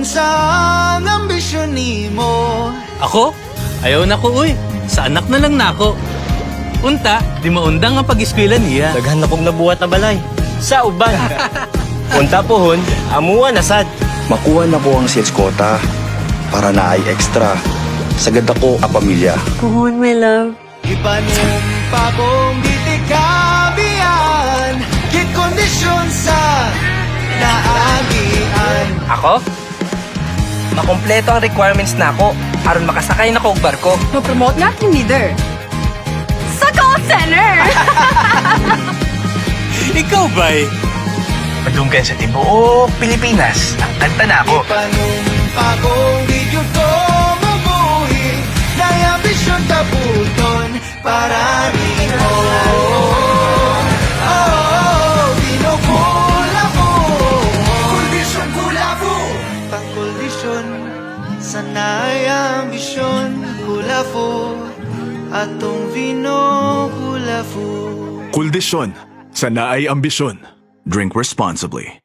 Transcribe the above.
sa ambisyon nimo. Ako? Ayaw na ko, uy. Sa anak na lang na ako. Unta, di maundang ang pag-eskwela niya. Daghan na kong nabuhat na balay. Sa uban. Unta pohon, amuan na sad. Makuha na ko ang sales quota para na ay extra. Sagad ako a pamilya. Pohon, my love. Ipanumpa kong gitikabian, kit kondisyon sa naagian. Ako? Makompleto ang requirements na ako aron makasakay na ko og barko. Ma-promote nga ni leader. Sa call center! Ikaw ba'y? Madunggan sa tibuok Pilipinas. Ang kanta na ako. Ipanumpa kong video ko mabuhi, na ambisyon tabuton para nimo. Binukula ko kondisyon kula po. Pangkondisyon sa naay ambisyon kula po. Atong vino kula po. Kuldisyon, sa naay ambisyon. Drink responsibly.